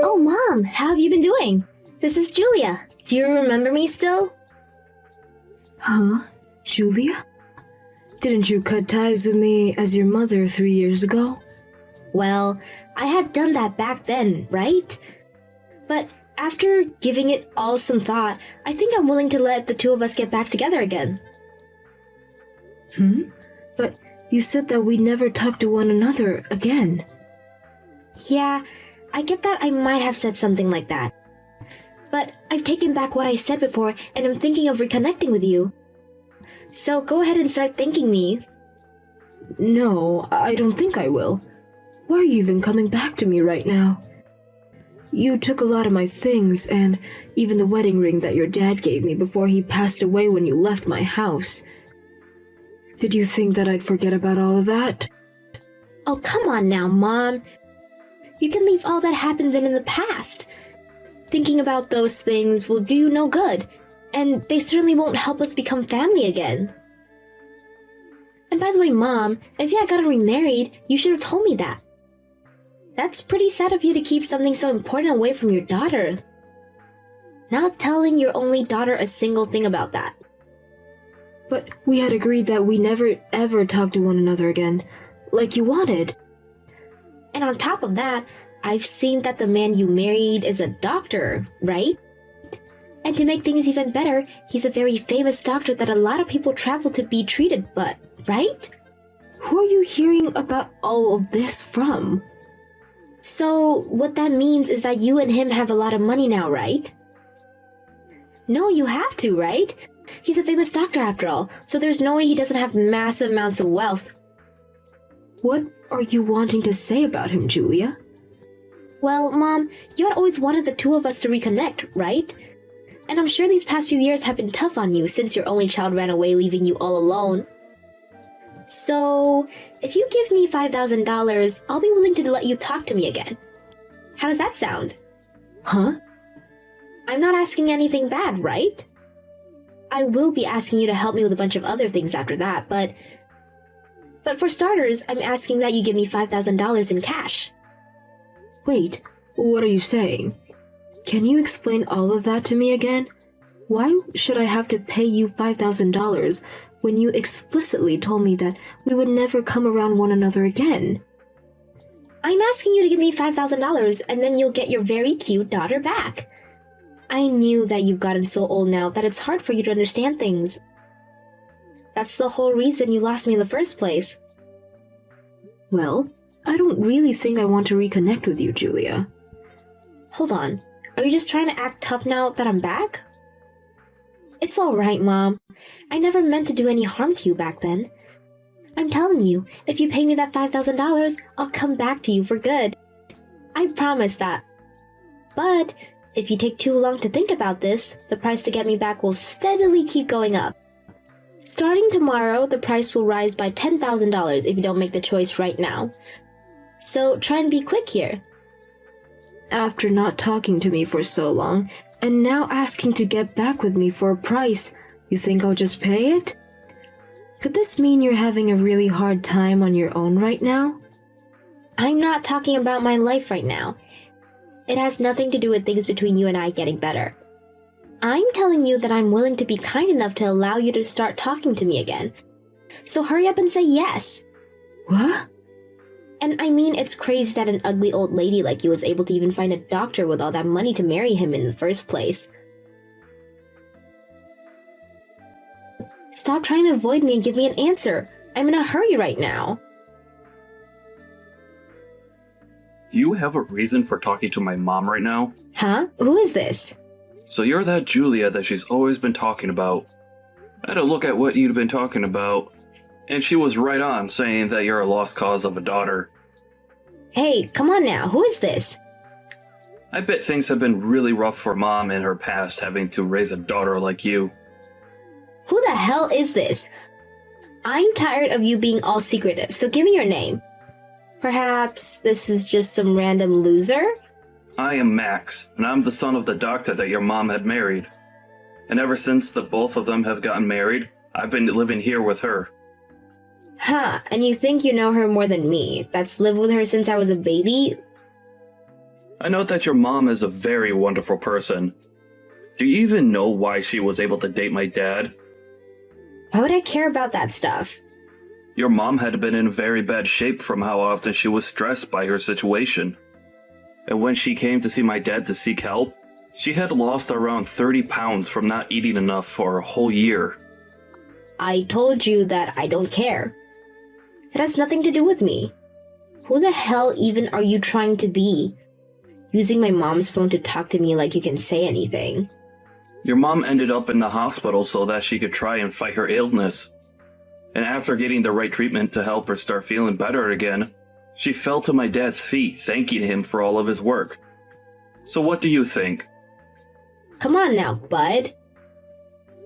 Oh, Mom, how have you been doing? This is Julia. Do you remember me still? Huh? Julia? Didn't you cut ties with me as your mother 3 years ago? Well, I had done that back then, right? But after giving it all some thought, I think I'm willing to let the two of us get back together again. But you said that we never talk to one another again. Yeah, I get that I might have said something like that. But I've taken back what I said before and I'm thinking of reconnecting with you. So go ahead and start thanking me. No, I don't think I will. Why are you even coming back to me right now? You took a lot of my things, and even the wedding ring that your dad gave me before he passed away when you left my house. Did you think that I'd forget about all of that? Oh, come on now, Mom. You can leave all that happened then in the past. Thinking about those things will do you no good, and they certainly won't help us become family again. And by the way, Mom, if you had gotten remarried, you should have told me that. That's pretty sad of you to keep something so important away from your daughter. Not telling your only daughter a single thing about that. But we had agreed that we never ever talk to one another again, like you wanted. And on top of that, I've seen that the man you married is a doctor, right? And to make things even better, he's a very famous doctor that a lot of people travel to be treated, but, right? Who are you hearing about all of this from? So, what that means is that you and him have a lot of money now, right? No, you have to, right? He's a famous doctor after all, so there's no way he doesn't have massive amounts of wealth. What are you wanting to say about him, Julia? Well, Mom, you had always wanted the two of us to reconnect, right? And I'm sure these past few years have been tough on you since your only child ran away leaving you all alone. So, if you give me $5,000, I'll be willing to let you talk to me again. How does that sound? Huh? I'm not asking anything bad, right? I will be asking you to help me with a bunch of other things after that, but for starters, I'm asking that you give me $5,000 in cash. Wait, what are you saying? Can you explain all of that to me again? Why should I have to pay you $5,000 when you explicitly told me that we would never come around one another again? I'm asking you to give me $5,000 and then you'll get your very cute daughter back. I knew that you've gotten so old now that it's hard for you to understand things. That's the whole reason you lost me in the first place. Well, I don't really think I want to reconnect with you, Julia. Hold on, are you just trying to act tough now that I'm back? It's alright, Mom. I never meant to do any harm to you back then. I'm telling you, if you pay me that $5,000, I'll come back to you for good. I promise that. But if you take too long to think about this, the price to get me back will steadily keep going up. Starting tomorrow, the price will rise by $10,000 if you don't make the choice right now. So try and be quick here. After not talking to me for so long, and now asking to get back with me for a price, you think I'll just pay it? Could this mean you're having a really hard time on your own right now? I'm not talking about my life right now. It has nothing to do with things between you and I getting better. I'm telling you that I'm willing to be kind enough to allow you to start talking to me again. So hurry up and say yes. What? And I mean, it's crazy that an ugly old lady like you was able to even find a doctor with all that money to marry him in the first place. Stop trying to avoid me and give me an answer. I'm in a hurry right now. Do you have a reason for talking to my mom right now? Huh? Who is this? So you're that Julia that she's always been talking about. I had a look at what you'd been talking about, and she was right on saying that you're a lost cause of a daughter. Hey, come on now, who is this? I bet things have been really rough for Mom in her past having to raise a daughter like you. Who the hell is this? I'm tired of you being all secretive, so give me your name. Perhaps this is just some random loser? I am Max, and I'm the son of the doctor that your mom had married. And ever since the both of them have gotten married, I've been living here with her. Huh, and you think you know her more than me? That's lived with her since I was a baby? I know that your mom is a very wonderful person. Do you even know why she was able to date my dad? Why would I care about that stuff? Your mom had been in very bad shape from how often she was stressed by her situation. And when she came to see my dad to seek help, she had lost around 30 pounds from not eating enough for a whole year. I told you that I don't care. It has nothing to do with me. Who the hell even are you trying to be? Using my mom's phone to talk to me like you can say anything. Your mom ended up in the hospital so that she could try and fight her illness. And after getting the right treatment to help her start feeling better again, she fell to my dad's feet, thanking him for all of his work. So what do you think? Come on now, bud.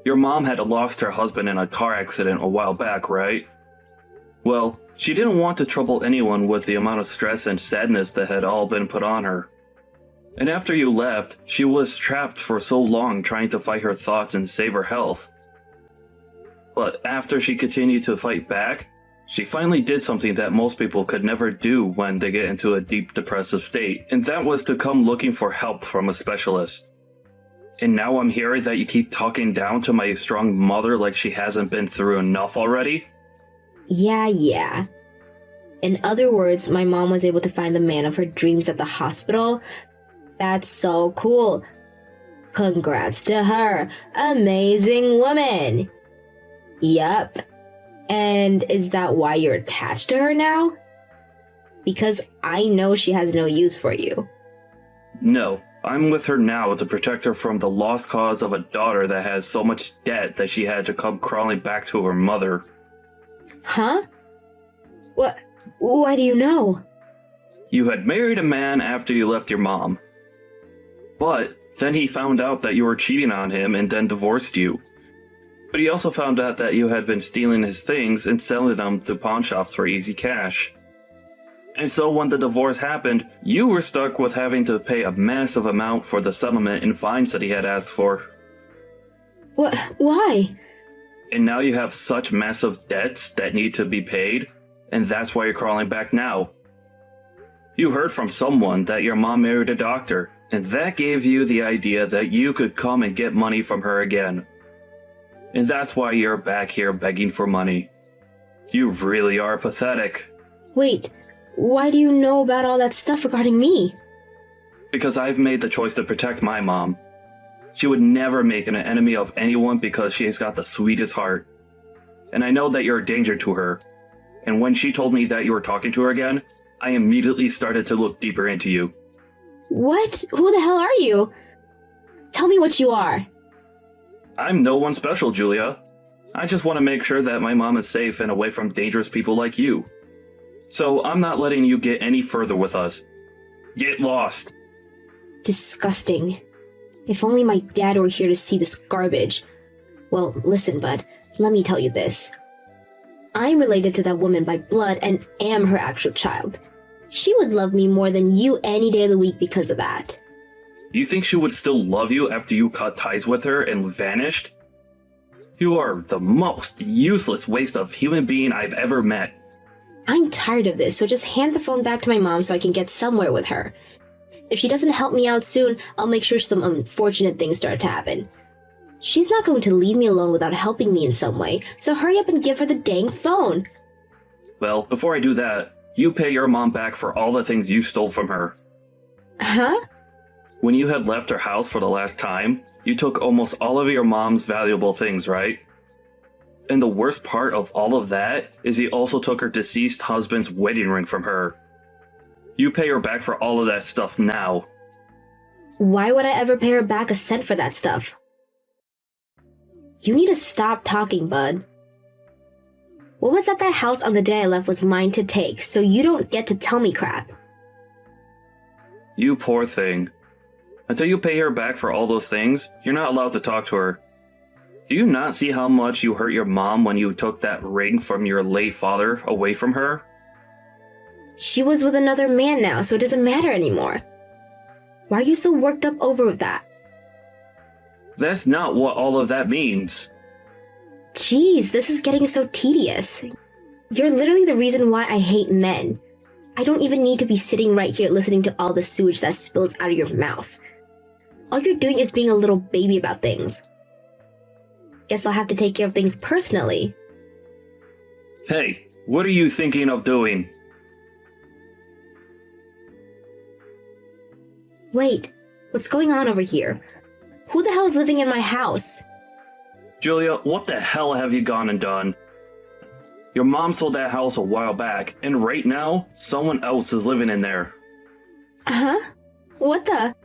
Your mom had lost her husband in a car accident a while back, right? Well, she didn't want to trouble anyone with the amount of stress and sadness that had all been put on her. And after you left, she was trapped for so long trying to fight her thoughts and save her health. But after she continued to fight back, she finally did something that most people could never do when they get into a deep depressive state, and that was to come looking for help from a specialist. And now I'm hearing that you keep talking down to my strong mother like she hasn't been through enough already? Yeah. In other words, my mom was able to find the man of her dreams at the hospital. That's so cool. Congrats to her. Amazing woman. Yup. And is that why you're attached to her now? Because I know she has no use for you. No, I'm with her now to protect her from the lost cause of a daughter that has so much debt that she had to come crawling back to her mother. Huh? What? Why do you know? You had married a man after you left your mom. But then he found out that you were cheating on him and then divorced you. But he also found out that you had been stealing his things and selling them to pawn shops for easy cash. And so when the divorce happened, you were stuck with having to pay a massive amount for the settlement and fines that he had asked for. What? Why? And now you have such massive debts that need to be paid, and that's why you're crawling back now. You heard from someone that your mom married a doctor, and that gave you the idea that you could come and get money from her again. And that's why you're back here begging for money. You really are pathetic. Wait, why do you know about all that stuff regarding me? Because I've made the choice to protect my mom. She would never make an enemy of anyone because she's got the sweetest heart. And I know that you're a danger to her. And when she told me that you were talking to her again, I immediately started to look deeper into you. What? Who the hell are you? Tell me what you are. I'm no one special, Julia. I just want to make sure that my mom is safe and away from dangerous people like you. So I'm not letting you get any further with us. Get lost. Disgusting. If only my dad were here to see this garbage. Well, listen, bud. Let me tell you this. I'm related to that woman by blood and am her actual child. She would love me more than you any day of the week because of that. You think she would still love you after you cut ties with her and vanished? You are the most useless waste of human being I've ever met. I'm tired of this, so just hand the phone back to my mom so I can get somewhere with her. If she doesn't help me out soon, I'll make sure some unfortunate things start to happen. She's not going to leave me alone without helping me in some way, so hurry up and give her the dang phone. Well, before I do that, you pay your mom back for all the things you stole from her. Huh? When you had left her house for the last time, you took almost all of your mom's valuable things, right? And the worst part of all of that is you also took her deceased husband's wedding ring from her. You pay her back for all of that stuff now. Why would I ever pay her back a cent for that stuff? You need to stop talking, bud. What was at that house on the day I left was mine to take, so you don't get to tell me crap. You poor thing. Until you pay her back for all those things, you're not allowed to talk to her. Do you not see how much you hurt your mom when you took that ring from your late father away from her? She was with another man now, so it doesn't matter anymore. Why are you so worked up over that? That's not what all of that means. Jeez, this is getting so tedious. You're literally the reason why I hate men. I don't even need to be sitting right here listening to all the sewage that spills out of your mouth. All you're doing is being a little baby about things. Guess I'll have to take care of things personally. Hey, what are you thinking of doing? Wait, what's going on over here? Who the hell is living in my house? Julia, what the hell have you gone and done? Your mom sold that house a while back, and right now, someone else is living in there. Huh? What the?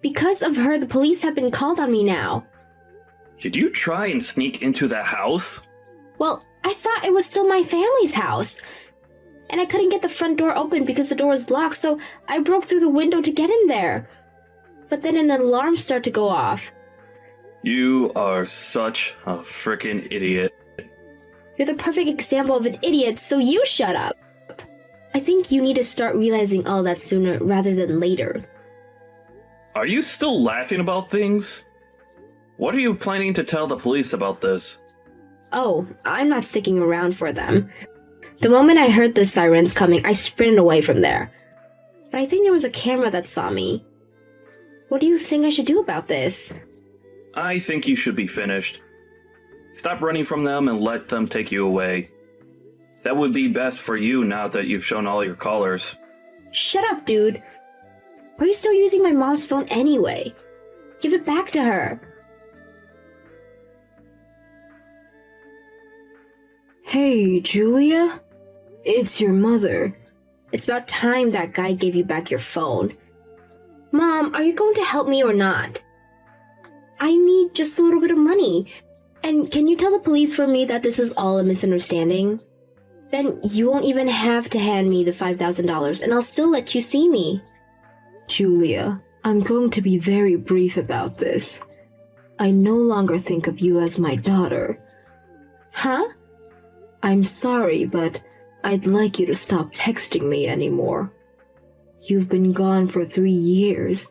Because of her, the police have been called on me now. Did you try and sneak into that house? Well, I thought it was still my family's house. And I couldn't get the front door open because the door was locked, so I broke through the window to get in there. But then an alarm started to go off. You are such a frickin' idiot. You're the perfect example of an idiot, so you shut up. I think you need to start realizing all that sooner rather than later. Are you still laughing about things? What are you planning to tell the police about this? Oh, I'm not sticking around for them. The moment I heard the sirens coming, I sprinted away from there. But I think there was a camera that saw me. What do you think I should do about this? I think you should be finished. Stop running from them and let them take you away. That would be best for you now that you've shown all your colors. Shut up, dude. Why are you still using my mom's phone anyway? Give it back to her. Hey, Julia? It's your mother. It's about time that guy gave you back your phone. Mom, are you going to help me or not? I need just a little bit of money. And can you tell the police for me that this is all a misunderstanding? Then you won't even have to hand me the $5,000 and I'll still let you see me. Julia, I'm going to be very brief about this. I no longer think of you as my daughter. Huh? I'm sorry, but I'd like you to stop texting me anymore. You've been gone for 3 years,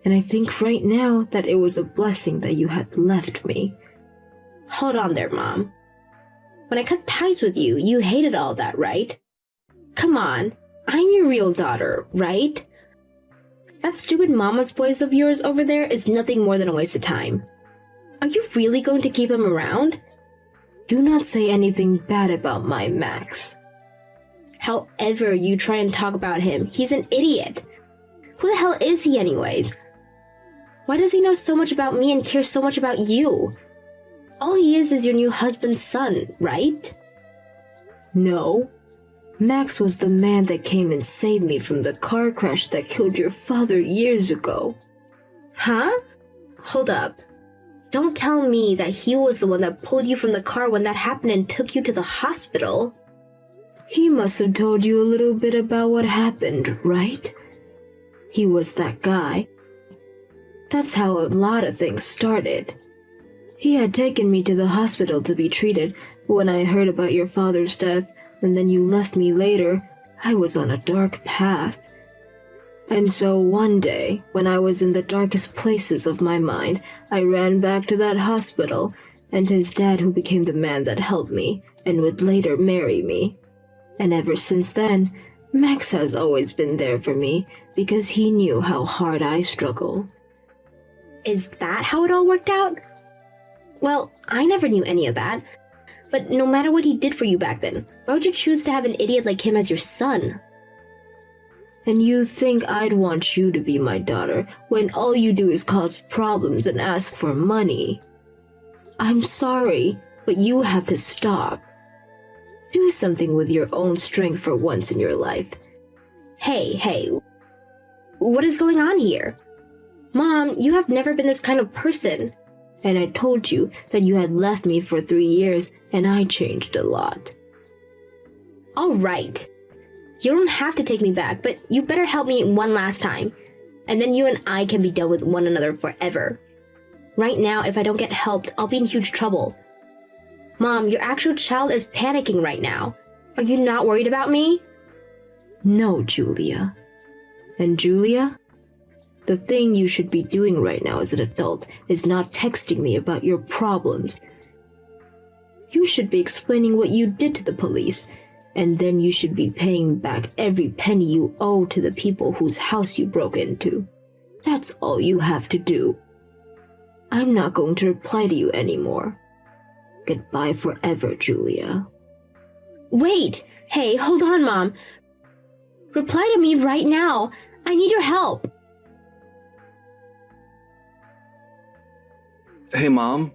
and I think right now that it was a blessing that you had left me. Hold on there, Mom. When I cut ties with you, you hated all that, right? Come on, I'm your real daughter, right? That stupid mama's boys of yours over there is nothing more than a waste of time. Are you really going to keep him around? Do not say anything bad about my Max. However you try and talk about him, he's an idiot. Who the hell is he anyways? Why does he know so much about me and care so much about you? All he is your new husband's son, right? No. Max was the man that came and saved me from the car crash that killed your father years ago. Huh? Hold up. Don't tell me that he was the one that pulled you from the car when that happened and took you to the hospital. He must have told you a little bit about what happened, right? He was that guy. That's how a lot of things started. He had taken me to the hospital to be treated, but when I heard about your father's death, and then you left me later, I was on a dark path. And so one day, when I was in the darkest places of my mind, I ran back to that hospital, and his dad who became the man that helped me, and would later marry me. And ever since then, Max has always been there for me, because he knew how hard I struggle. Is that how it all worked out? Well, I never knew any of that. But no matter what he did for you back then, why would you choose to have an idiot like him as your son? And you think I'd want you to be my daughter when all you do is cause problems and ask for money? I'm sorry, but you have to stop. Do something with your own strength for once in your life. Hey, what is going on here? Mom, you have never been this kind of person. And I told you that you had left me for 3 years, and I changed a lot. All right. You don't have to take me back, but you better help me one last time. And then you and I can be done with one another forever. Right now, if I don't get helped, I'll be in huge trouble. Mom, your actual child is panicking right now. Are you not worried about me? No, Julia. And Julia? The thing you should be doing right now as an adult is not texting me about your problems. You should be explaining what you did to the police and then you should be paying back every penny you owe to the people whose house you broke into. That's all you have to do. I'm not going to reply to you anymore. Goodbye forever, Julia. Wait! Hey, hold on, Mom. Reply to me right now. I need your help. Hey, Mom.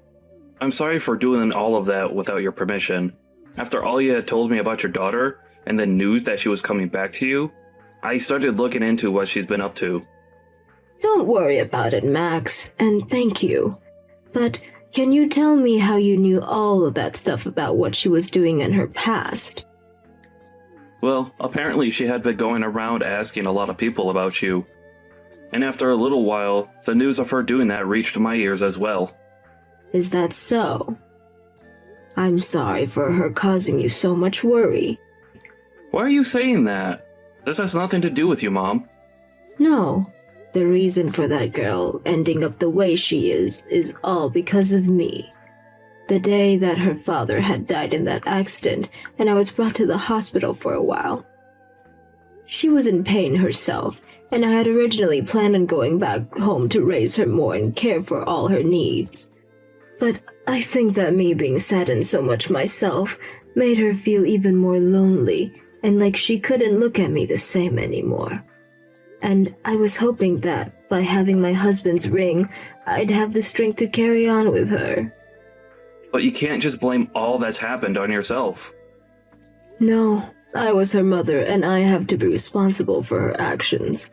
I'm sorry for doing all of that without your permission. After all you had told me about your daughter, and the news that she was coming back to you, I started looking into what she's been up to. Don't worry about it, Max, and thank you. But can you tell me how you knew all of that stuff about what she was doing in her past? Well, apparently she had been going around asking a lot of people about you. And after a little while, the news of her doing that reached my ears as well. Is that so? I'm sorry for her causing you so much worry. Why are you saying that? This has nothing to do with you, Mom. No, the reason for that girl ending up the way she is all because of me. The day that her father had died in that accident, and I was brought to the hospital for a while. She was in pain herself, and I had originally planned on going back home to raise her more and care for all her needs. But I think that me being saddened so much myself made her feel even more lonely and like she couldn't look at me the same anymore. And I was hoping that by having my husband's ring, I'd have the strength to carry on with her. But you can't just blame all that's happened on yourself. No, I was her mother and I have to be responsible for her actions.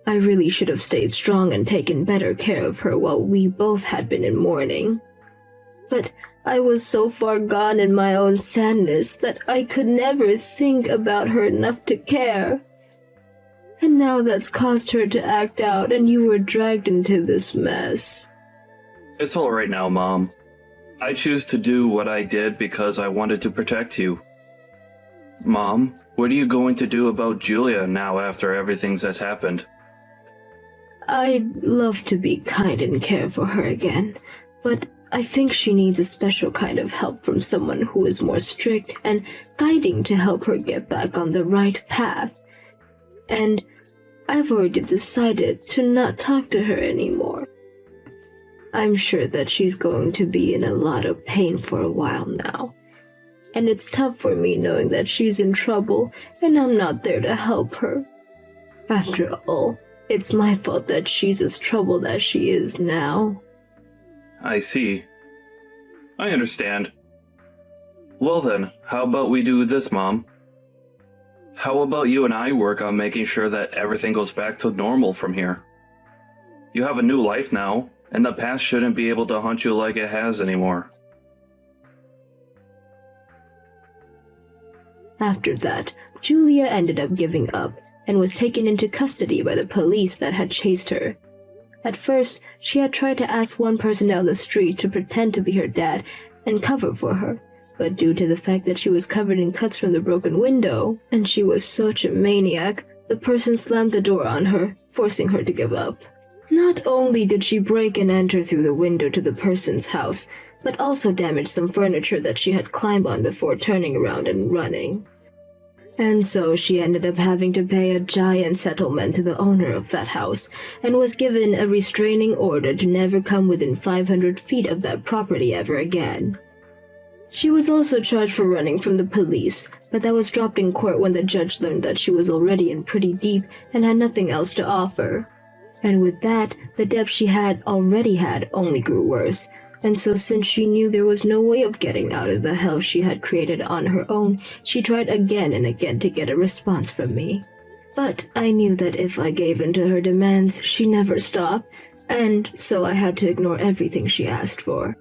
I really should have stayed strong and taken better care of her while we both had been in mourning. But I was so far gone in my own sadness that I could never think about her enough to care. And now that's caused her to act out and you were dragged into this mess. It's all right now, Mom. I choose to do what I did because I wanted to protect you. Mom, what are you going to do about Julia now after everything that's happened? I'd love to be kind and care for her again, but I think she needs a special kind of help from someone who is more strict and guiding to help her get back on the right path. And I've already decided to not talk to her anymore. I'm sure that she's going to be in a lot of pain for a while now. And it's tough for me knowing that she's in trouble and I'm not there to help her. After all, it's my fault that she's as troubled as she is now. I see. I understand. Well then, how about we do this, Mom? How about you and I work on making sure that everything goes back to normal from here? You have a new life now, and the past shouldn't be able to haunt you like it has anymore. After that, Julia ended up giving up and was taken into custody by the police that had chased her. At first, she had tried to ask one person down the street to pretend to be her dad and cover for her, but due to the fact that she was covered in cuts from the broken window, and she was such a maniac, the person slammed the door on her, forcing her to give up. Not only did she break and enter through the window to the person's house, but also damaged some furniture that she had climbed on before turning around and running. And so she ended up having to pay a giant settlement to the owner of that house, and was given a restraining order to never come within 500 feet of that property ever again. She was also charged for running from the police, but that was dropped in court when the judge learned that she was already in pretty deep and had nothing else to offer. And with that, the debt she had already had only grew worse, and so since she knew there was no way of getting out of the hell she had created on her own, she tried again and again to get a response from me. But I knew that if I gave in to her demands, she'd never stop, and so I had to ignore everything she asked for.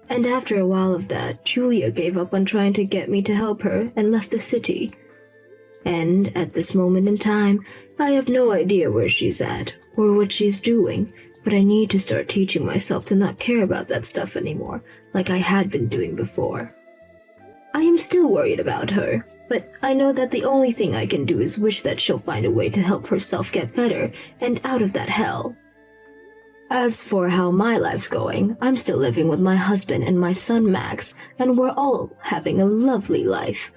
And after a while of that, Julia gave up on trying to get me to help her and left the city. And at this moment in time, I have no idea where she's at or what she's doing, but I need to start teaching myself to not care about that stuff anymore, like I had been doing before. I am still worried about her, but I know that the only thing I can do is wish that she'll find a way to help herself get better and out of that hell. As for how my life's going, I'm still living with my husband and my son Max, and we're all having a lovely life.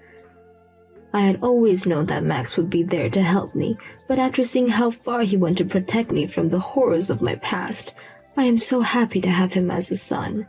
I had always known that Max would be there to help me, but after seeing how far he went to protect me from the horrors of my past, I am so happy to have him as a son.